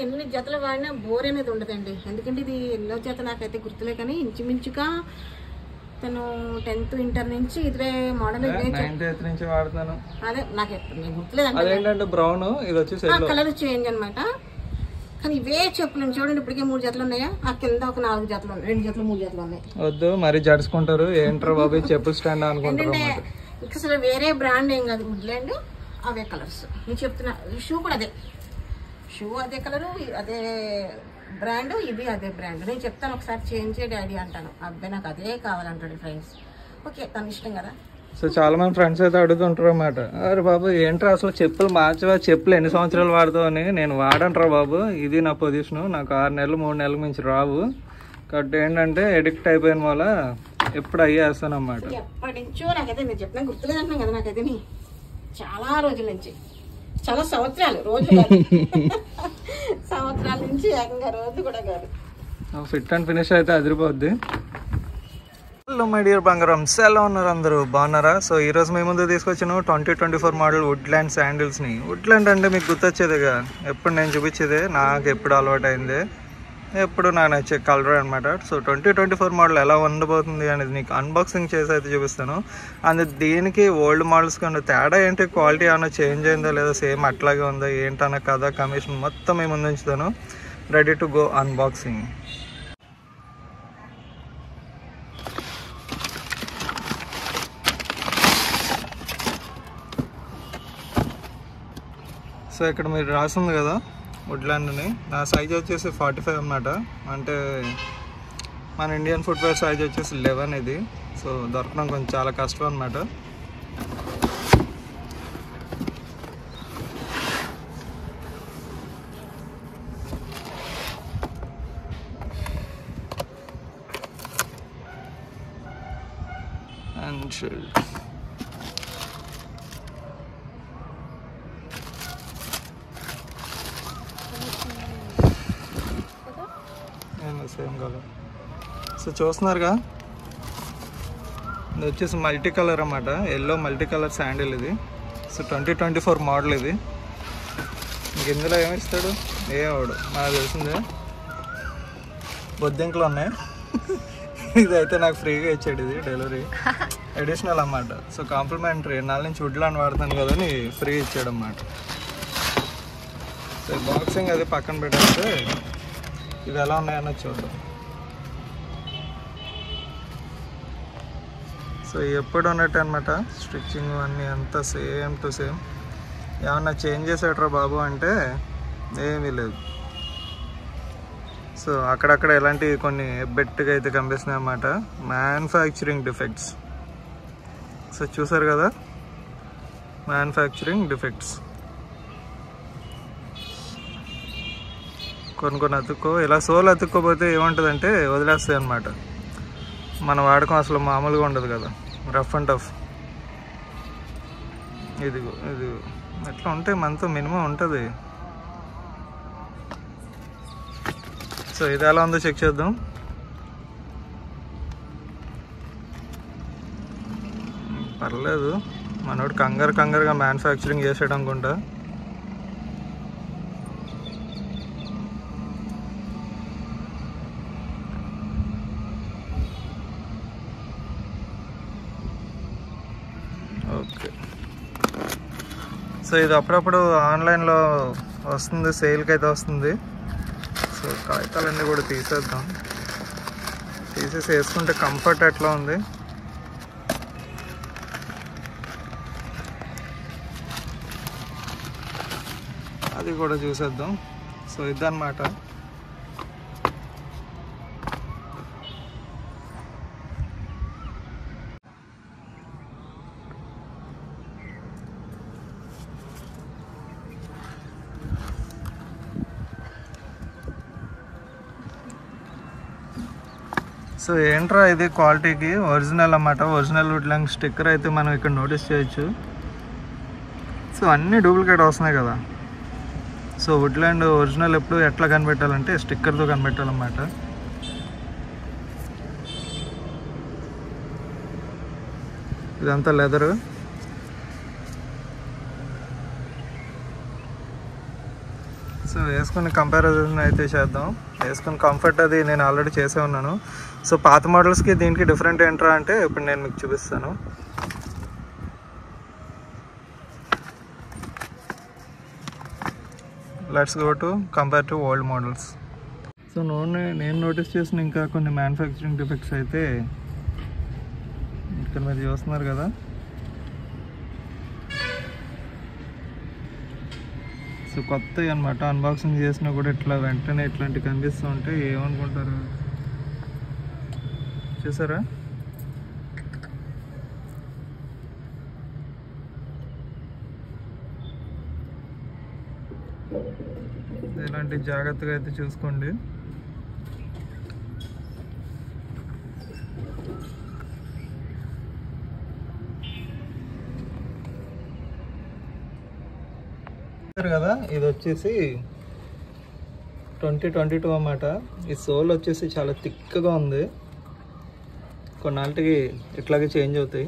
ఎన్ని జతలు వాడినా బోర్ అనేది ఉండదండి. ఎందుకంటే ఇది ఎన్నో జత నాకైతే గుర్తులే, కానీ ఇంచుమించుగా తను 10th ఇంటర్ నుంచి ఇదే మోడల్ నుంచి వాడుతాను. అదే నాకు గుర్తులేదంటే బ్రౌన్, ఇది వచ్చేసి కలర్ చేంజ్ అనమాట. కానీ ఇవే చెప్పులు చూడండి, ఇప్పటికే 3 జతలు ఉన్నాయా, ఆ కింద ఒక 4 జతలు ఉన్నాయి, 2 జతలు 3 జతలు ఉన్నాయి. వద్దు మరి జడుచుకుంటారు, ఏంట్రా బాబు చెప్పులు స్టాండ్ అనుకుంటారు. ఇంకా అసలు వేరే బ్రాండ్ ఏం కాదు, వుడ్లాండ్, అవే కలర్స్. నేను చెప్తున్నా, షూ కూడా అదే, షూ అదే కలరు, అదే బ్రాండ్, ఇది అదే బ్రాండ్. నేను చెప్తాను ఒకసారి చేంజ్ చేయ డాడీ అంటాను, అబ్బాయి నాకు అదే కావాలంటాడు. ఫ్రెండ్స్ ఓకే, తన ఇష్టం కదా. సో చాలా మంది ఫ్రెండ్స్ అయితే అడుగుతుంటారు అన్నమాట, అరే బాబు ఏంట్రా అసలు చెప్పులు మార్చవా, చెప్పులు ఎన్ని సంవత్సరాలు వాడతావు అని. నేను వాడంట్రా బాబు, ఇది నా పొజిషన్, నాకు 6 నెలలు 3 నెలలకు మించి రావు. కాబట్టి ఏంటంటే ఎడిక్ట్ అయిపోయిన వల్ల ఎప్పుడు అయ్యేస్తాను అన్నమాట. ఎప్పటి నుంచో నాకైతే నేను చెప్పిన గుర్తులేదంటున్నాను కదా, నాకైతే చాలా రోజుల నుంచి, చాలా సంవత్సరాలు, రోజులు సంవత్సరాల నుంచి, ఏకంగా రోజు కూడా కాదు. ఫిట్ అండ్ ఫినిష్ అయితే అదిరిపోద్ది. హలో మై డియర్ బంగారమ్స్, ఎలా ఉన్నారు అందరూ, బాగున్నారా? సో ఈరోజు మీ ముందు తీసుకొచ్చాను 2024 మోడల్ వుడ్లాండ్ శాండిల్స్ని. వుడ్లాండ్ అంటే మీకు గుర్తొచ్చేదిగా, ఎప్పుడు నేను చూపించేదే, నాకు ఎప్పుడు అలవాటు అయింది, ఎప్పుడు నాకు నచ్చే కలర్ అనమాట. సో 2024 మోడల్ ఎలా ఉండబోతుంది అనేది నీకు అన్బాక్సింగ్ చేసి అయితే చూపిస్తాను. అందు దీనికి ఓల్డ్ మోడల్స్ కన్నా తేడా ఏంటి, క్వాలిటీ ఏమైనా చేంజ్ అయిందా లేదా, సేమ్ అట్లాగే ఉందా ఏంటన్న కథ కమిషన్ మొత్తం మీ ముందు ఉంచుతాను. Ready to go unboxing. So ఇక్కడ మీరు రాసింది కదా వుడ్లాండ్ని, నా సైజ్ వచ్చేసి 45 అన్నమాట. అంటే మన ఇండియన్ ఫుట్వేర్ సైజ్ వచ్చేసి 11 ఇది. సో దొరకడం కొంచెం చాలా కష్టం అన్నమాట. And shield, same colour. So చూస్తున్నారుగా, ఇది వచ్చేసి మల్టీ కలర్ అన్నమాట, ఎల్లో మల్టీ కలర్ శాండిల్ ఇది. సో 2024 మోడల్ ఇది. ఇంక ఇందులో ఏమి ఇస్తాడు, ఏవాడు నాకు తెలిసిందే, బొద్దింకలు ఉన్నాయి. ఇదైతే నాకు ఫ్రీగా ఇచ్చాడు, ఇది డెలివరీ అడిషనల్ అన్నమాట. సో కాంప్లిమెంటరీ, 4 నుంచి వుడ్లాండ్ వాడతాను కదా అని ఫ్రీ ఇచ్చాడు అన్నమాట. సో బాక్సింగ్ అది పక్కన పెట్టేస్తే ఇవి ఎలా ఉన్నాయన్నో చూద్దాం. సో ఎప్పుడు ఉన్నట్టు అనమాట, స్టిచ్చింగ్ అన్నీ అంతా సేమ్ టు సేమ్. ఏమన్నా చేంజ్ చేసాడరా బాబు అంటే ఏమీ లేదు. సో అక్కడక్కడ ఇలాంటి కొన్ని బెట్టుగా అయితే కనిపిస్తున్నాయి అన్నమాట, మ్యానుఫ్యాక్చరింగ్ డిఫెక్ట్స్. సో చూసారు కదా, మ్యానుఫ్యాక్చరింగ్ డిఫెక్ట్స్. కొన్ని అతుక్కో, ఇలా సోల్ అతుక్కోపోతే ఏముంటుందంటే వదిలేస్తాయి అన్నమాట. మన వాడకం అసలు మామూలుగా ఉండదు కదా, రఫ్ అండ్ టఫ్. ఇది ఎట్లా ఉంటే మనతో మినిమం ఉంటుంది. సో ఇది ఎలా ఉందో చెక్ చేద్దాం. పర్లేదు, మనోడు కంగారుగా మ్యానుఫ్యాక్చరింగ్ చేసాడు అనుకుంటా. ఓకే, సో ఇది అప్పుడప్పుడు ఆన్లైన్లో వస్తుంది, సేల్కి అయితే వస్తుంది. సో కాగితాలన్నీ కూడా తీసేద్దాం, తీసేసి వేసుకుంటే కంఫర్ట్ ఎట్లా ఉంది. అది కూడా చూసేద్దాం. సో ఇదన్నమాట. సో ఏంట్రా ఇది క్వాలిటీకి ఒరిజినల్ అన్నమాట, ఒరిజినల్ వుడ్లాండ్ స్టిక్కర్ అయితే మనం ఇక్కడ నోటీస్ చేయొచ్చు. సో అన్నీ డూప్లికేట్ వస్తున్నాయి కదా. సో వుడ్లాండ్ ఒరిజినల్ ఎప్పుడు ఎట్లా కనిపెట్టాలంటే స్టిక్కర్తో కనిపెట్టాలన్నమాట. ఇదంతా లెదరు. సో వేసుకుని కంపారిజన్ అయితే చేద్దాం. వేసుకుని కంఫర్ట్ అది నేను ఆల్రెడీ చేసే ఉన్నాను. సో పాత మోడల్స్కి దీనికి డిఫరెంట్ ఏంట్రా అంటే ఇప్పుడు నేను మీకు చూపిస్తాను. Let's go to compare to old models. So నేను నోటీస్ చేసిన ఇంకా కొన్ని మ్యానుఫ్యాక్చరింగ్ డిఫెక్ట్స్ అయితే ఇక్కడ మీరు చూస్తున్నారు కదా. సో కొత్తవి అనమాట. అన్బాక్సింగ్ చేసినా కూడా ఇట్లా వెంటనే ఇట్లాంటివి కనిపిస్తూ ఉంటే ఏమనుకుంటారు చూసారా. ఇలాంటి జాగ్రత్తగా అయితే చూసుకోండి. కదా ఇది వచ్చేసి 2022 అన్నమాట. ఈ సోల్ వచ్చేసి చాలా థిక్గా ఉంది. కొన్నాళ్ళకి ఇట్లాగే చేంజ్ అవుతాయి.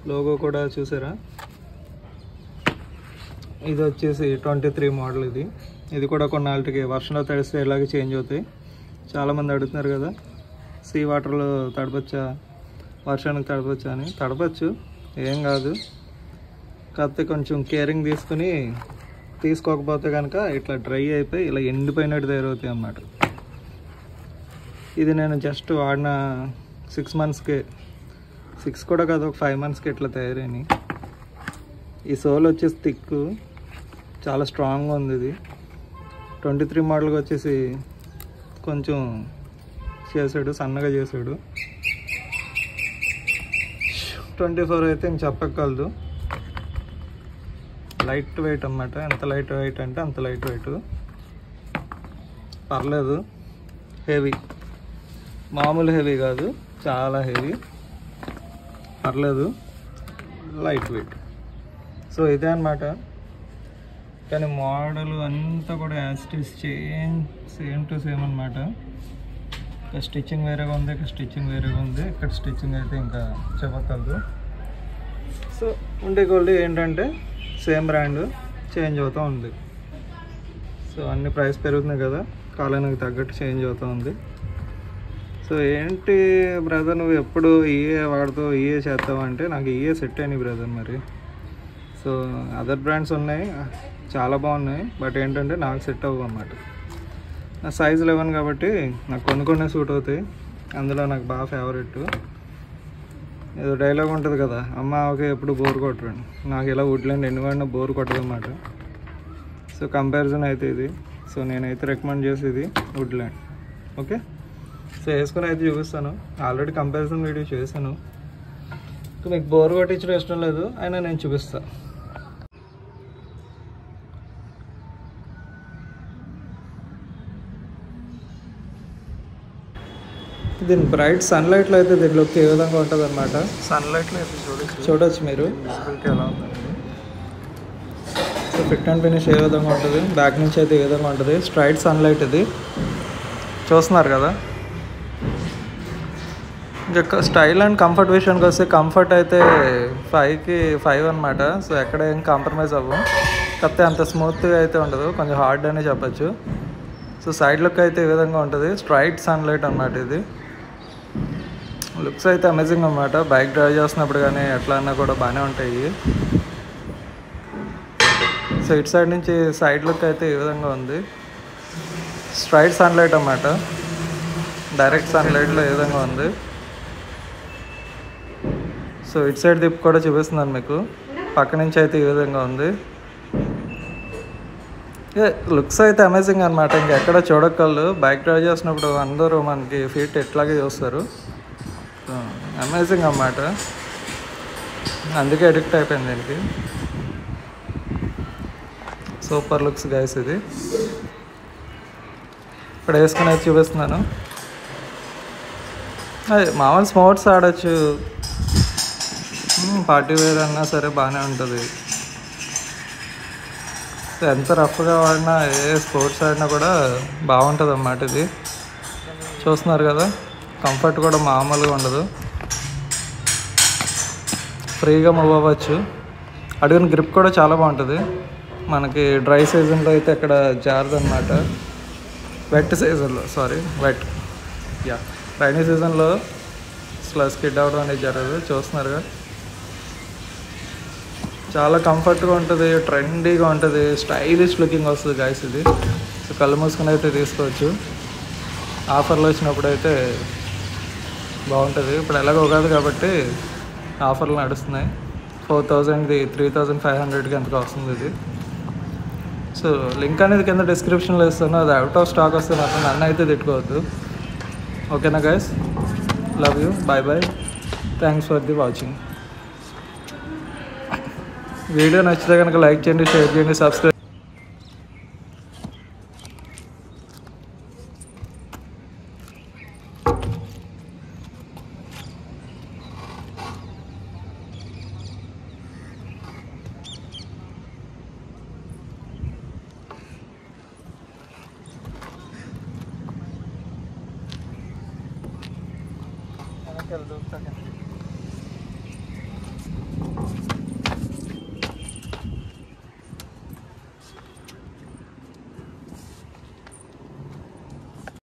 లోగో కూడా చూసారా. ఇది వచ్చేసి 23 మోడల్. ఇది కూడా కొన్నాళ్ళకి వర్షంలో తడిస్తే ఇలాగే చేంజ్ అవుతాయి. చాలామంది అడుగుతున్నారు కదా సీ వాటర్లో తడపచ్చా, వర్షానికి తడపచ్చా అని. తడపచ్చు, ఏం కాదు. కాకపోతే కొంచెం కేరింగ్ తీసుకుని తీసుకోకపోతే కనుక ఇట్లా డ్రై అయిపోయి ఇలా ఎండిపోయినట్టు తయారవుతాయి అన్నమాట. ఇది నేను జస్ట్ వాడిన 6 మంత్స్కే, 6 కూడా కాదు, ఒక 5 మంత్స్కి ఇట్లా తయారైనాయి. ఈ సోల్ వచ్చేసి థిక్, చాలా స్ట్రాంగ్గా ఉంది. ఇది 23 మోడల్కి వచ్చేసి కొంచెం చేసాడు, సన్నగా చేసాడు. 24 అయితే ఇంక చెప్పగలదు. లైట్ వెయిట్ అన్నమాట. ఎంత లైట్ వెయిట్ అంటే అంత లైట్ వెయిట్. పర్లేదు, హెవీ, మామూలు హెవీ కాదు, చాలా హెవీ. పర్లేదు, లైట్ వెయిట్. సో ఇదే అన్నమాట. కానీ మోడల్ అంతా కూడా as it is same to same అన్నమాట. ఇక్కడ స్టిచ్చింగ్ వేరేగా ఉంది, ఇక్కడ స్టిచ్చింగ్ వేరేగా ఉంది. ఇక్కడ స్టిచ్చింగ్ అయితే ఇంకా చెప్పగలదు. సో ఉండే కొద్ది ఏంటంటే సేమ్ బ్రాండ్ చేంజ్ అవుతూ ఉంది. సో అన్ని ప్రైస్ పెరుగుతున్నాయి కదా, కాలానికి తగ్గట్టు చేంజ్ అవుతూ ఉంది. సో ఏంటి బ్రదర్ నువ్వు ఎప్పుడు ఈఏ వాడుతావు, ఈఏ చేస్తావు అంటే నాకు ఈఏ సెట్ అయినాయి బ్రదర్. మరి సో అదర్ బ్రాండ్స్ ఉన్నాయి, చాలా బాగున్నాయి. బట్ ఏంటంటే నాకు సెట్ అవ్వవు అన్నమాట. నా సైజ్ 11 కాబట్టి నాకు కొన్ని సూట్ అవుతాయి. అందులో నాకు బాగా ఫేవరెట్. ఏదో డైలాగ్ ఉంటుంది కదా, అమ్మ ఓకే ఎప్పుడు బోర్ కొట్టరండి. నాకు ఇలా వుడ్లాండ్ ఎన్ని వాడినా బోర్ కొట్టదు అన్నమాట. సో కంపారిజన్ అయితే ఇది. సో నేనైతే రికమెండ్ చేసేది వుడ్లాండ్. ఓకే, సో వేసుకొని అయితే చూపిస్తాను. ఆల్రెడీ కంపారిజన్ వీడియో చేశాను. మీకు బోర్ కొట్టించడం ఇష్టం లేదు అయినా నేను చూపిస్తాను. దీని బ్రైట్ సన్లైట్లో అయితే దీనిలోకి ఏ విధంగా ఉంటుంది అనమాట. సన్లైట్లో అయితే చూడొచ్చు మీరు విజిబిలిటీ ఎలా ఉందండి. సో ఫిట్ అండ్ ఫినిష్ ఏ విధంగా ఉంటుంది, బ్యాక్ నుంచి అయితే ఏ విధంగా ఉంటుంది. స్ట్రైట్ సన్లైట్ ఇది చూస్తున్నారు కదా. ఇంకా స్టైల్ అండ్ కంఫర్ట్ విషయానికి వస్తే కంఫర్ట్ అయితే 5కి 5 అనమాట. సో ఎక్కడ ఏం కాంప్రమైజ్ అవ్వం. కాకపోతే అంత స్మూత్గా అయితే ఉండదు, కొంచెం హార్డ్ అనే చెప్పచ్చు. సో సైడ్ లుక్ అయితే ఈ విధంగా ఉంటుంది. స్ట్రైట్ సన్లైట్ అనమాట ఇది. లుక్స్ అయితే అమేజింగ్ అనమాట. బైక్ డ్రైవ్ చేస్తున్నప్పుడు కానీ ఎట్లా అన్నా కూడా బాగానే ఉంటాయి. సో ఇటు సైడ్ నుంచి సైడ్ లుక్ అయితే ఈ విధంగా ఉంది. స్ట్రైట్ సన్లైట్ అన్నమాట. డైరెక్ట్ సన్లైట్లో ఏ విధంగా ఉంది. సో ఇటు సైడ్ దిప్పు కూడా చూపిస్తున్నాను మీకు. పక్క నుంచి అయితే ఈ విధంగా ఉంది. లుక్స్ అయితే అమేజింగ్ అనమాట. ఇంకెక్కడ చూడగలరు. బైక్ డ్రైవ్ చేసినప్పుడు అందరూ మనకి ఫీట్ ఎట్లాగే చూస్తారు. అమేజింగ్ అన్నమాట. అందుకే అడిక్ట్ అయిపోయింది దీనికి. Super looks guys. ఇది ఇప్పుడు వేసుకుని అయితే చూపిస్తున్నాను. మామూలు స్పోర్ట్స్ ఆడచ్చు, పార్టీ వేర్ అన్నా సరే బాగానే ఉంటుంది. ఎంత రఫ్గా వాడినా ఏ స్పోర్ట్స్ ఆడినా కూడా బాగుంటుంది అన్నమాట. ఇది చూస్తున్నారు కదా, కంఫర్ట్ కూడా మామూలుగా ఉండదు. ఫ్రీగా మూవ్ అవ్వచ్చు. అడుగున గ్రిప్ కూడా చాలా బాగుంటుంది. మనకి డ్రై సీజన్లో అయితే ఇక్కడ జారదన్నమాట. వెట్ సీజన్లో వెట్ రైనీ సీజన్లో అసలు స్కిడ్ అవ్వడం అనేది జరగదు. చూస్తున్నారుగా, చాలా కంఫర్ట్గా ఉంటుంది, ట్రెండీగా ఉంటుంది, స్టైలిష్ లుకింగ్ వస్తుంది గైస్. ఇది సో కళ్ళు మూసుకుని అయితే తీసుకోవచ్చు. ఆఫర్లు వచ్చినప్పుడు అయితే బాగుంటుంది. ఇప్పుడు ఎలాగో ఉగాది కాబట్టి ఆఫర్లు నడుస్తున్నాయి. 4000ది 3500కి ఎంతగా వస్తుంది ఇది. సో లింక్ అనేది కింద డిస్క్రిప్షన్లో ఇస్తాను. అది అవుట్ ఆఫ్ స్టాక్ వస్తే మాత్రం నన్ను అయితే తిట్టుకోవద్దు. ఓకేనా guys, love you, bye bye, thanks for the watching. Video నచ్చితే కనుక లైక్ చేయండి, షేర్ చేయండి, సబ్స్క్రైబ్. Chalo,